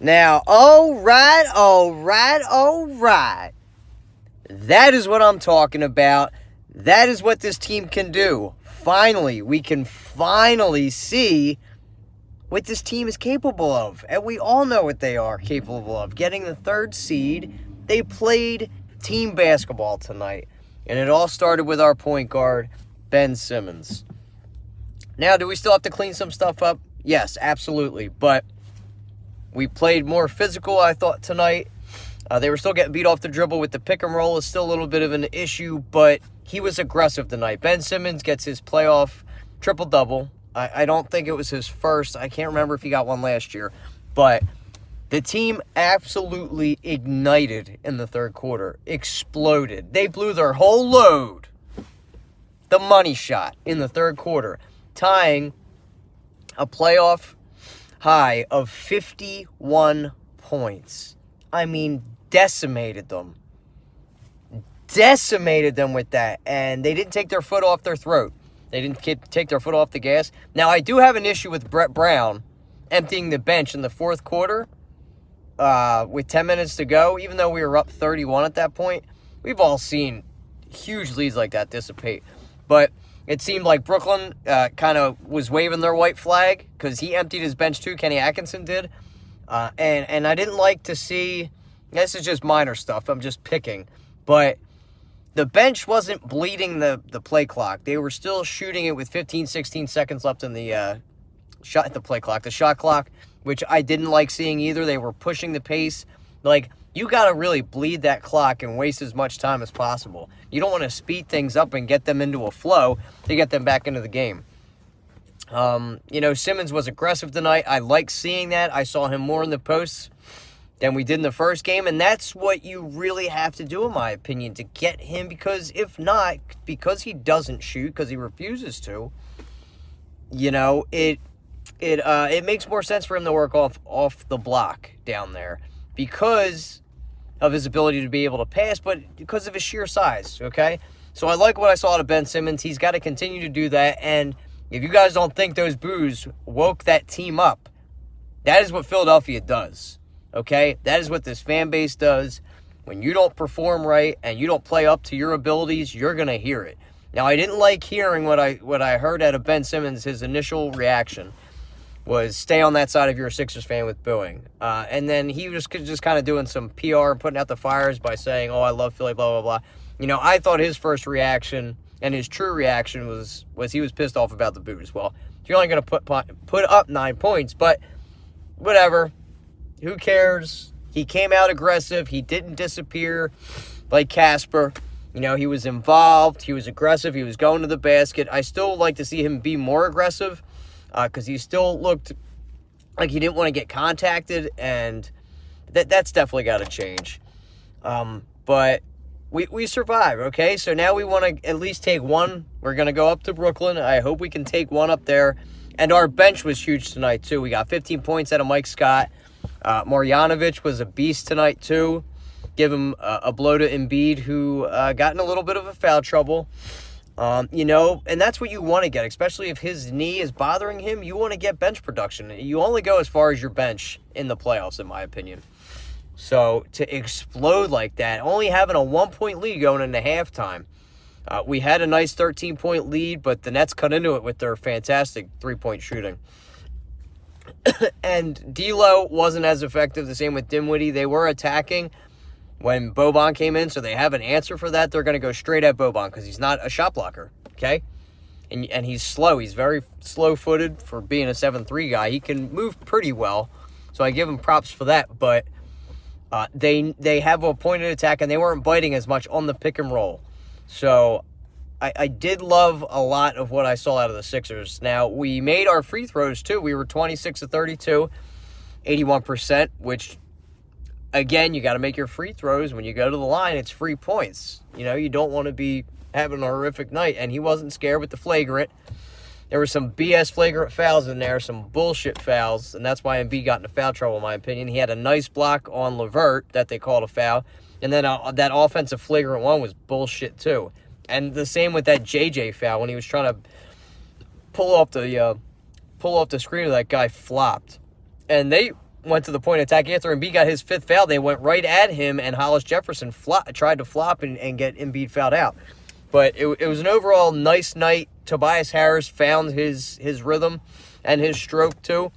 Now, all right. That is what I'm talking about. That is what this team can do. Finally, we can finally see what this team is capable of. And we all know what they are capable of. Getting the 3rd seed. They played team basketball tonight. And it all started with our point guard, Ben Simmons. Now, do we still have to clean some stuff up? Yes, absolutely. But we played more physical, I thought, tonight. They were still getting beat off the dribble with the pick and roll. Is still a little bit of an issue, but he was aggressive tonight. Ben Simmons gets his playoff triple-double. I don't think it was his first. I can't remember if he got one last year. But the team absolutely ignited in the 3rd quarter. Exploded. They blew their whole load. The money shot in the 3rd quarter, tying a playoff high of 51 points. I mean, decimated them. Decimated them with that. And they didn't take their foot off their throat. They didn't take their foot off the gas. Now, I do have an issue with Brett Brown emptying the bench in the 4th quarter with 10 minutes to go. Even though we were up 31 at that point, we've all seen huge leads like that dissipate. But it seemed like Brooklyn kind of was waving their white flag because he emptied his bench too. Kenny Atkinson did. And I didn't like to see, this is just minor stuff, I'm just picking, but the bench wasn't bleeding the play clock. They were still shooting it with 15, 16 seconds left in the shot clock, which I didn't like seeing either. They were pushing the pace. Like, you got to really bleed that clock and waste as much time as possible. You don't want to speed things up and get them into a flow to get them back into the game. Simmons was aggressive tonight. I like seeing that. I saw him more in the posts than we did in the first game, and that's what you really have to do, in my opinion, to get him, because if not, because he doesn't shoot, because he refuses to, it makes more sense for him to work off the block down there because of his ability to be able to pass, but because of his sheer size, okay? So I like what I saw out of Ben Simmons. He's got to continue to do that, and if you guys don't think those boos woke that team up, that is what Philadelphia does, okay? That is what this fan base does. When you don't perform right and you don't play up to your abilities, you're going to hear it. Now, I didn't like hearing what I heard out of Ben Simmons. His initial reaction was stay on that side if you're a Sixers fan with booing. And then he was just kind of doing some PR and putting out the fires by saying, oh, I love Philly, blah, blah, blah. I thought his first reaction and his true reaction was he was pissed off about the boos. Well, you're only going to put up 9 points, but whatever. Who cares? He came out aggressive. He didn't disappear like Casper. He was involved. He was aggressive. He was going to the basket. I still like to see him be more aggressive because he still looked like he didn't want to get contacted, and that's definitely got to change. But we survived, okay? So now we want to at least take one. We're going to go up to Brooklyn. I hope we can take one up there. And our bench was huge tonight, too. We got 15 points out of Mike Scott. Marjanovic was a beast tonight, too. Give him a blow to Embiid, who got in a little bit of a foul trouble. And that's what you want to get, especially if his knee is bothering him. You want to get bench production. You only go as far as your bench in the playoffs, in my opinion. So to explode like that, only having a 1-point lead going into halftime. We had a nice 13-point lead, but the Nets cut into it with their fantastic 3-point shooting. And D'Lo wasn't as effective, the same with Dinwiddie. They were attacking when Boban came in, so they have an answer for that. They're going to go straight at Boban because he's not a shot blocker, okay? And he's slow. He's very slow-footed for being a 7'3" guy. He can move pretty well, so I give him props for that. But they have a pointed attack, and they weren't biting as much on the pick and roll. So I did love a lot of what I saw out of the Sixers. Now, we made our free throws, too. We were 26 of 32, 81%, which, again, you got to make your free throws. When you go to the line, it's free points. You don't want to be having a horrific night, and he wasn't scared with the flagrant. There were some BS flagrant fouls in there, some bullshit fouls, and that's why Embiid got into foul trouble, in my opinion. He had a nice block on LeVert that they called a foul, and then that offensive flagrant one was bullshit, too. And the same with that JJ foul when he was trying to pull off the screen, that guy flopped. And they went to the point of attack after Embiid got his 5th foul. They went right at him, and Hollis Jefferson tried to flop and get Embiid fouled out. But it was an overall nice night. Tobias Harris found his rhythm and his stroke, too.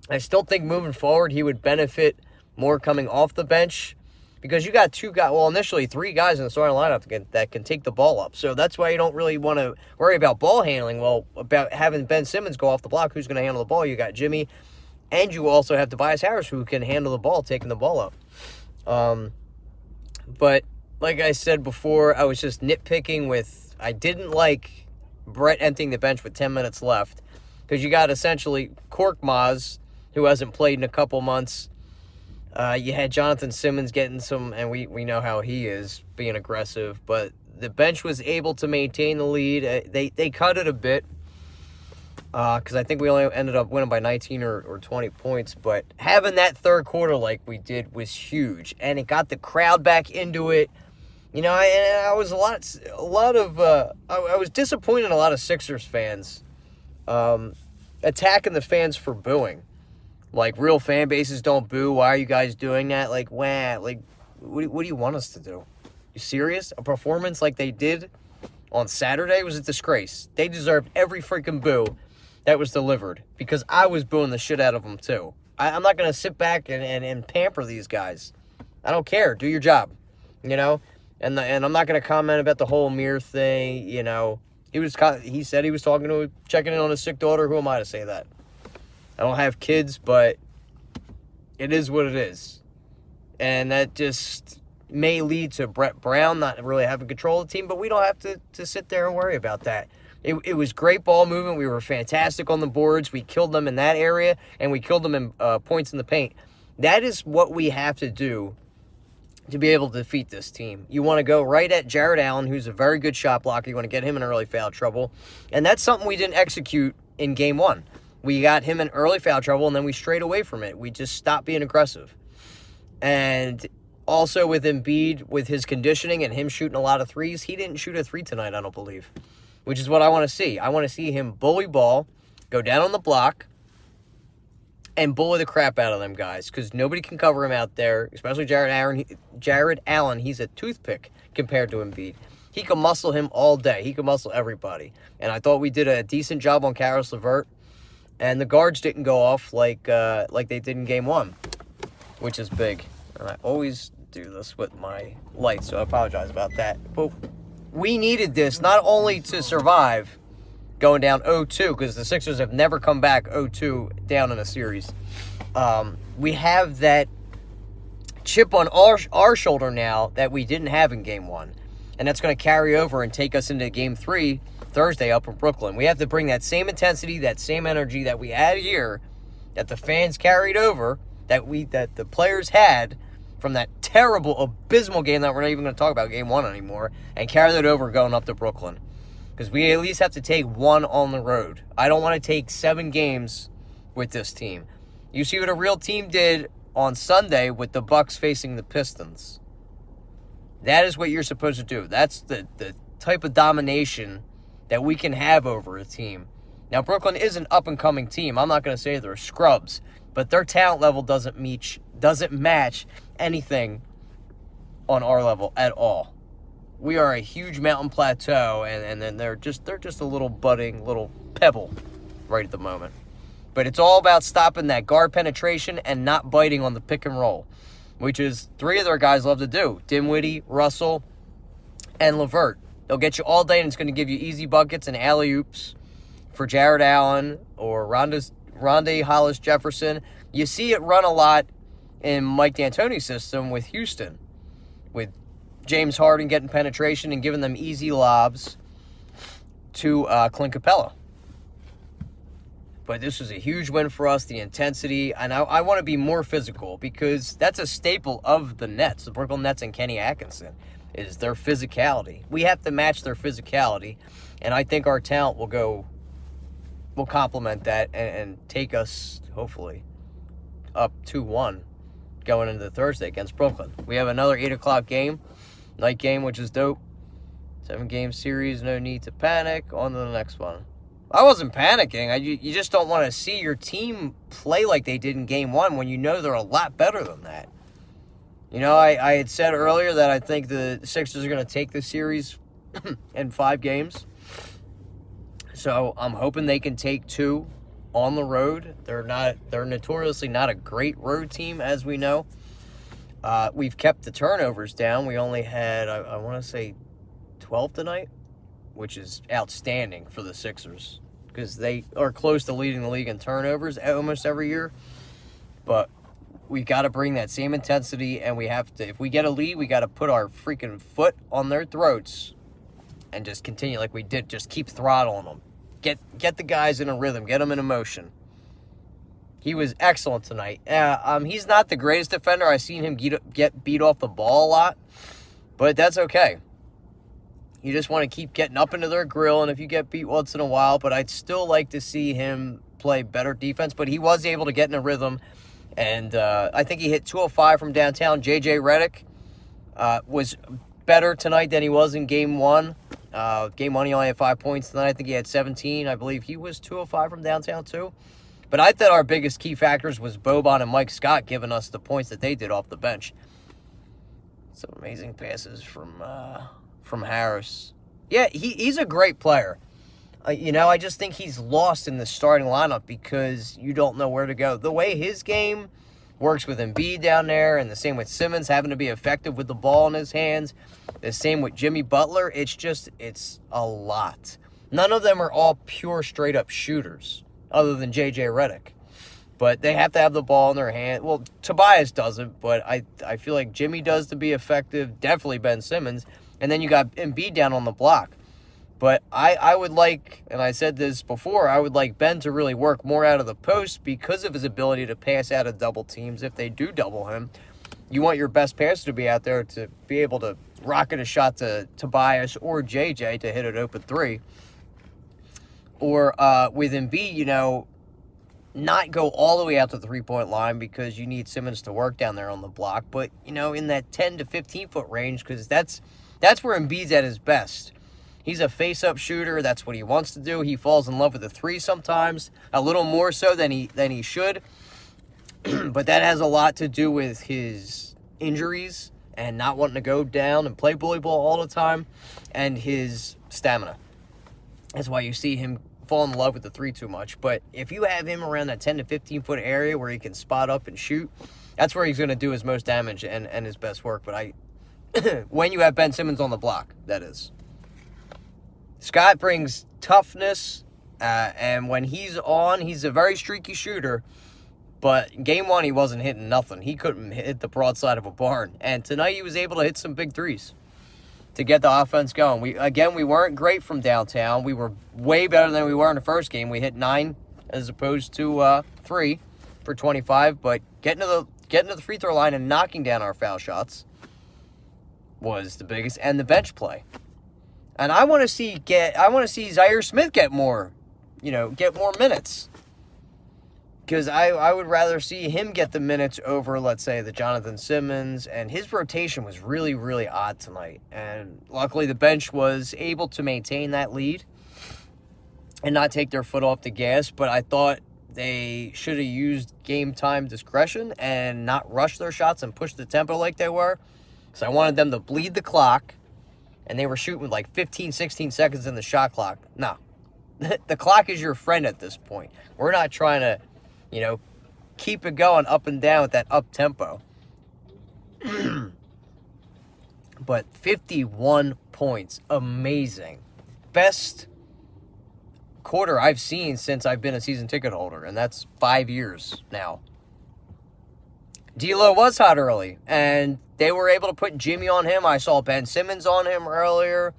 I still think moving forward, he would benefit more coming off the bench because you got 2 guys, well, initially 3 guys in the starting lineup that can take the ball up. So that's why you don't really want to worry about ball handling. Well, about having Ben Simmons go off the block, who's going to handle the ball? You got Jimmy, and you also have Tobias Harris, who can handle the ball, taking the ball up. But like I said before, I was just nitpicking with, I didn't like Brett emptying the bench with 10 minutes left because you got essentially Korkmaz, who hasn't played in a couple months. You had Jonathan Simmons getting some, and we know how he is, being aggressive, but the bench was able to maintain the lead. They cut it a bit because I think we only ended up winning by 19 or 20 points, but having that third quarter like we did was huge, and it got the crowd back into it. You know, I was I was disappointed in a lot of Sixers fans attacking the fans for booing. Like, real fan bases don't boo. Why are you guys doing that? Like, wow. Like, what do you want us to do? You serious? A performance like they did on Saturday was a disgrace. They deserved every freaking boo that was delivered because I was booing the shit out of them, too. I'm not going to sit back and pamper these guys. I don't care. Do your job, you know? And I'm not going to comment about the whole Amir thing, you know. He said he was checking in on his sick daughter. Who am I to say that? I don't have kids, but it is what it is. And that just may lead to Brett Brown not really having control of the team, but we don't have to sit there and worry about that. It was great ball movement. We were fantastic on the boards. We killed them in that area, and we killed them in points in the paint. That is what we have to do to be able to defeat this team. You want to go right at Jared Allen, who's a very good shot blocker. You want to get him in early foul trouble. And that's something we didn't execute in Game 1. We got him in early foul trouble, and then we strayed away from it. We just stopped being aggressive. And also with Embiid, with his conditioning and him shooting a lot of threes, he didn't shoot a 3 tonight, I don't believe, which is what I want to see. I want to see him bully ball, go down on the block, and bully the crap out of them guys because nobody can cover him out there, especially Jared Allen. He's a toothpick compared to Embiid. He can muscle him all day. He can muscle everybody. And I thought we did a decent job on Caris LeVert. And the guards didn't go off like they did in Game 1, which is big. And I always do this with my lights, so I apologize about that. But we needed this not only to survive going down 0-2, because the Sixers have never come back 0-2 down in a series. We have that chip on our shoulder now that we didn't have in Game 1. And that's going to carry over and take us into Game 3 Thursday up in Brooklyn. We have to bring that same intensity, that same energy that we had here, that the fans carried over, that the players had from that terrible, abysmal game that we're not even going to talk about, Game 1 anymore, and carry that over going up to Brooklyn. Because we at least have to take 1 on the road. I don't want to take 7 games with this team. You see what a real team did on Sunday with the Bucks facing the Pistons. That is what you're supposed to do. That's the type of domination that we can have over a team. Now, Brooklyn is an up-and-coming team. I'm not going to say they're scrubs, but their talent level doesn't match anything on our level at all. We are a huge mountain plateau, and then they're just a little budding little pebble right at the moment. But it's all about stopping that guard penetration and not biting on the pick and roll, which is 3 of their guys love to do: Dinwiddie, Russell, and LeVert. They'll get you all day, and it's going to give you easy buckets and alley-oops for Jared Allen or Rondé Hollis Jefferson. You see it run a lot in Mike D'Antoni's system with Houston, with James Harden getting penetration and giving them easy lobs to Clint Capella. But this was a huge win for us, the intensity, and I want to be more physical because that's a staple of the Nets, the Brooklyn Nets and Kenny Atkinson, is their physicality. We have to match their physicality, and I think our talent will complement that and take us, hopefully, up 2-1 going into Thursday against Brooklyn. We have another 8 o'clock game, night game, which is dope. 7-game series, no need to panic. On to the next one. I wasn't panicking. You just don't want to see your team play like they did in Game 1 when you know they're a lot better than that. You know, I had said earlier that I think the Sixers are going to take the series in 5 games. So I'm hoping they can take 2 on the road. They're notoriously not a great road team, as we know. We've kept the turnovers down. We only had, I want to say, 12 tonight, which is outstanding for the Sixers because they are close to leading the league in turnovers almost every year. But we got to bring that same intensity, and we have to, if we get a lead, we got to put our freaking foot on their throats and just continue like we did. Just keep throttling them. Get the guys in a rhythm. Get them in motion. He was excellent tonight. He's not the greatest defender. I've seen him get beat off the ball a lot, but that's okay. You just want to keep getting up into their grill, and if you get beat once in a while, but I'd still like to see him play better defense, but he was able to get in a rhythm, and I think he hit 205 from downtown. J.J. Redick was better tonight than he was in Game 1. Game 1, he only had 5 points tonight. I think he had 17. I believe he was 205 from downtown, too. But I thought our biggest key factors was Boban and Mike Scott giving us the points that they did off the bench. Some amazing passes from Harris. Yeah, he's a great player. You know, I just think he's lost in the starting lineup because you don't know where to go. The way his game works with Embiid down there, and the same with Simmons having to be effective with the ball in his hands, the same with Jimmy Butler, it's a lot. None of them are all pure, straight-up shooters, other than J.J. Redick. But they have to have the ball in their hand. Well, Tobias doesn't, but I feel like Jimmy does to be effective. Definitely Ben Simmons. And then you got Embiid down on the block. But I would like, and I said this before, I would like Ben to really work more out of the post because of his ability to pass out of double teams. If they do double him, you want your best passer to be out there to be able to rocket a shot to Tobias or JJ to hit an open 3. Or with Embiid, you know, not go all the way out to the 3-point line because you need Simmons to work down there on the block. But, you know, in that 10 to 15-foot range, because that's where Embiid's at his best. He's a face-up shooter. That's what he wants to do. He falls in love with the 3 sometimes, a little more so than he should. But that has a lot to do with his injuries and not wanting to go down and play bully ball all the time and his stamina. That's why you see him fall in love with the 3 too much. But if you have him around that 10 to 15-foot area where he can spot up and shoot, that's where he's going to do his most damage and his best work. But when you have Ben Simmons on the block, that is. Scott brings toughness, and when he's on, he's a very streaky shooter. But in Game 1, he wasn't hitting nothing. He couldn't hit the broadside of a barn. And tonight, he was able to hit some big threes to get the offense going. We weren't great from downtown. We were way better than we were in the first game. We hit 9 as opposed to 3 for 25. But getting to the free throw line and knocking down our foul shots was the biggest, and the bench play. And I want to see Zaire Smith get more minutes. Because I would rather see him get the minutes over, let's say, the Jonathan Simmons. And his rotation was really, really odd tonight. And luckily the bench was able to maintain that lead and not take their foot off the gas. But I thought they should have used game time discretion and not rush their shots and push the tempo like they were. So I wanted them to bleed the clock. And they were shooting with like 15, 16 seconds in the shot clock. No. The clock is your friend at this point. We're not trying to, keep it going up and down with that up tempo. But 51 points. Amazing. Best quarter I've seen since I've been a season ticket holder. And that's 5 years now. D'Lo was hot early, and they were able to put Jimmy on him. I saw Ben Simmons on him earlier.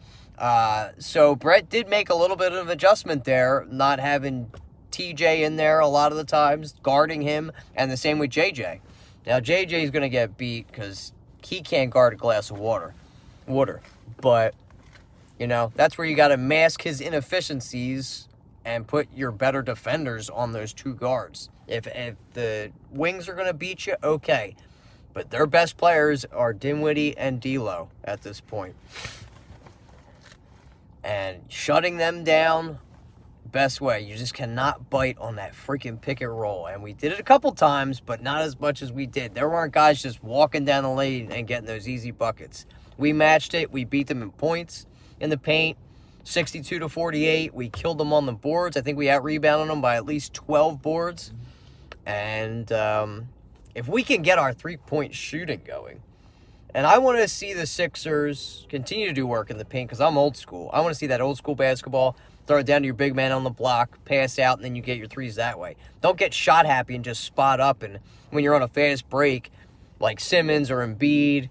So Brett did make a little bit of an adjustment there, not having TJ in there a lot of the times, guarding him, and the same with JJ. Now, JJ is going to get beat because he can't guard a glass of water. But, that's where you got to mask his inefficiencies and put your better defenders on those 2 guards. If the wings are going to beat you, okay. But their best players are Dinwiddie and D'Lo at this point. And shutting them down Best way. You just cannot bite on that freaking pick and roll. And we did it a couple times, but not as much as we did. There weren't guys just walking down the lane and getting those easy buckets. We matched it. We beat them in points in the paint, 62-48. We killed them on the boards. I think we out-rebounded them by at least 12 boards. And if we can get our three-point shooting going, and I want to see the Sixers continue to do work in the paint because I'm old school. I want to see that old school basketball. Throw it down to your big man on the block, pass out, and then you get your threes that way. Don't get shot happy and just spot up. And when you're on a fast break, like Simmons or Embiid,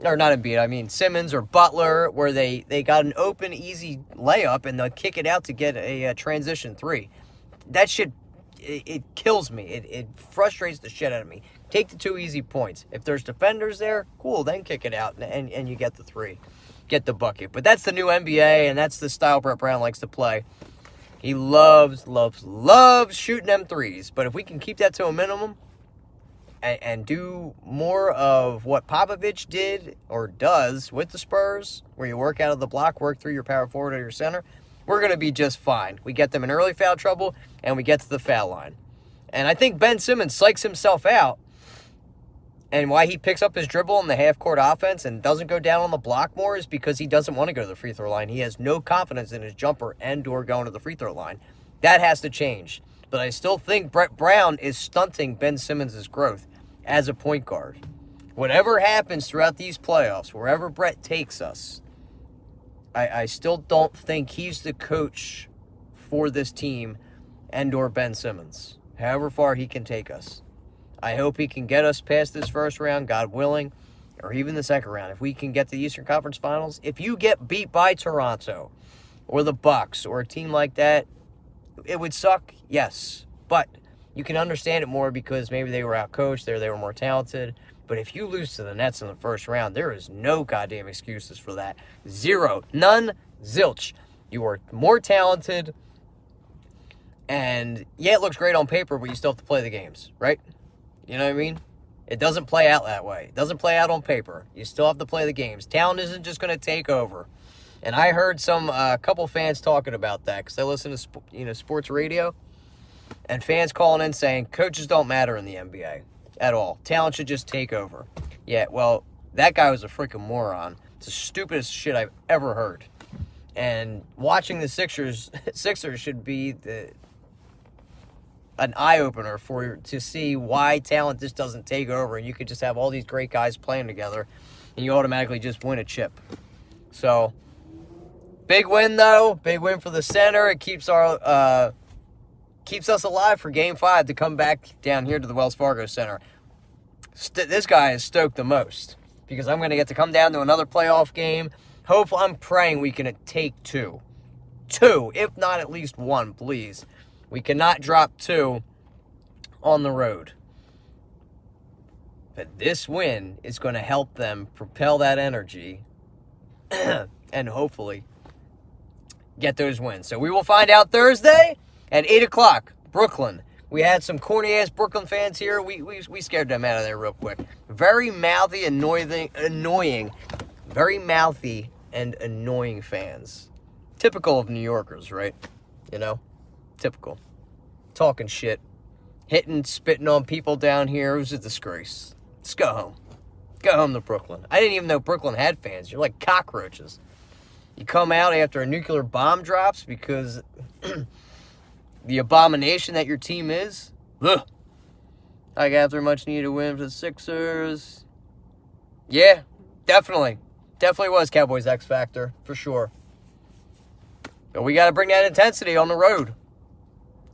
or not Embiid, I mean Simmons or Butler, where they got an open, easy layup, and they'll kick it out to get a transition three. That shit, it kills me. It frustrates the shit out of me. Take the 2 easy points. If there's defenders there, cool, then kick it out, and you get the 3. Get the bucket. But that's the new NBA, and that's the style Brett Brown likes to play. He loves shooting them threes. But if we can keep that to a minimum and do more of what Popovich did or does with the Spurs, where you work out of the block, work through your power forward or your center, we're going to be just fine. We get them in early foul trouble, and we get to the foul line. And I think Ben Simmons psychs himself out. And why he picks up his dribble in the half-court offense and doesn't go down on the block more is because he doesn't want to go to the free throw line. He has no confidence in his jumper and or going to the free throw line. That has to change. But I still think Brett Brown is stunting Ben Simmons' growth as a point guard. Whatever happens throughout these playoffs, wherever Brett takes us, I still don't think he's the coach for this team and or Ben Simmons, however far he can take us. I hope he can get us past this first round, God willing, or even the second round. If we can get to the Eastern Conference Finals, if you get beat by Toronto or the Bucks or a team like that, it would suck, yes. But you can understand it more because maybe they were outcoached, they were more talented. But if you lose to the Nets in the first round, there is no goddamn excuses for that. Zero. None. Zilch. You are more talented. And, yeah, it looks great on paper, but you still have to play the games, right? You know what I mean? It doesn't play out that way. It doesn't play out on paper. You still have to play the games. Talent isn't just going to take over. And I heard a couple fans talking about that because I listen to sports radio, and fans calling in saying coaches don't matter in the NBA at all. Talent should just take over. Yeah, well, that guy was a freaking moron. It's the stupidest shit I've ever heard. And watching the Sixers should be an eye-opener to see why talent just doesn't take over, and you could just have all these great guys playing together, and you automatically just win a chip. So, big win, though. Big win for the center. It keeps us alive for Game 5 to come back down here to the Wells Fargo Center. This guy is stoked the most because I'm going to get to come down to another playoff game. Hopefully, I'm praying we can take 2. 2, if not at least 1, please. We cannot drop 2 on the road. But this win is going to help them propel that energy and hopefully get those wins. So we will find out Thursday at 8 o'clock, Brooklyn. We had some corny-ass Brooklyn fans here. We scared them out of there real quick. Very mouthy, annoying. Very mouthy and annoying fans. Typical of New Yorkers, right? You know? Typical. Talking shit. Hitting, spitting on people down here. It was a disgrace. Let's go home. Go home to Brooklyn. I didn't even know Brooklyn had fans. You're like cockroaches. You come out after a nuclear bomb drops because the abomination that your team is. Ugh. Like after much needed win for the Sixers. Yeah, definitely. Definitely was Cowboys X Factor, for sure. But we got to bring that intensity on the road.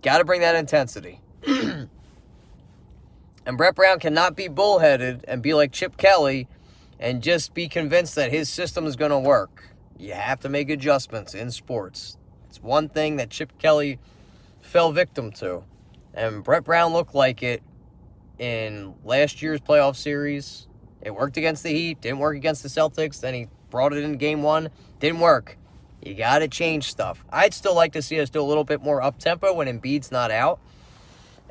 Got to bring that intensity. And Brett Brown cannot be bullheaded and be like Chip Kelly and just be convinced that his system is going to work. You have to make adjustments in sports. It's one thing that Chip Kelly fell victim to. And Brett Brown looked like it in last year's playoff series. It worked against the Heat. Didn't work against the Celtics. Then he brought it in game 1. Didn't work. You got to change stuff. I'd still like to see us do a little bit more up-tempo when Embiid's not out.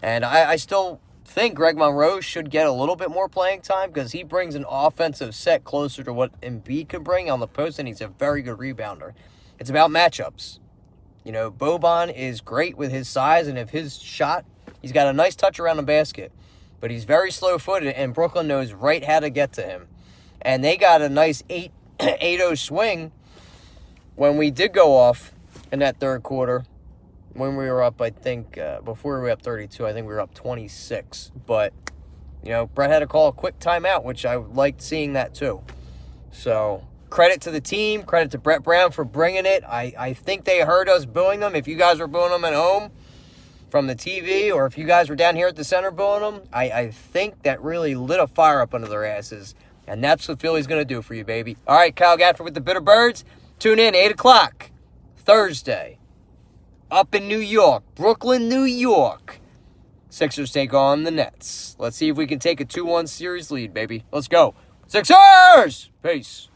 And I still think Greg Monroe should get a little bit more playing time because he brings an offensive set closer to what Embiid could bring on the post, and he's a very good rebounder. It's about matchups. You know, Boban is great with his size, and if his shot, he's got a nice touch around the basket. But he's very slow-footed, and Brooklyn knows right how to get to him. And they got a nice 8-0 swing when we did go off in that third quarter. When we were up, I think, before we were up 32, I think we were up 26. But, you know, Brett had to call a quick timeout, which I liked seeing that too. So, credit to the team, credit to Brett Brown for bringing it. I think they heard us booing them. If you guys were booing them at home from the TV, or if you guys were down here at the center booing them, I think that really lit a fire up under their asses. And that's what Philly's going to do for you, baby. All right, Kyle Gaffner with the Bitter Birds. Tune in, 8 o'clock, Thursday, up in New York, Brooklyn, New York. Sixers take on the Nets. Let's see if we can take a 2-1 series lead, baby. Let's go. Sixers! Peace.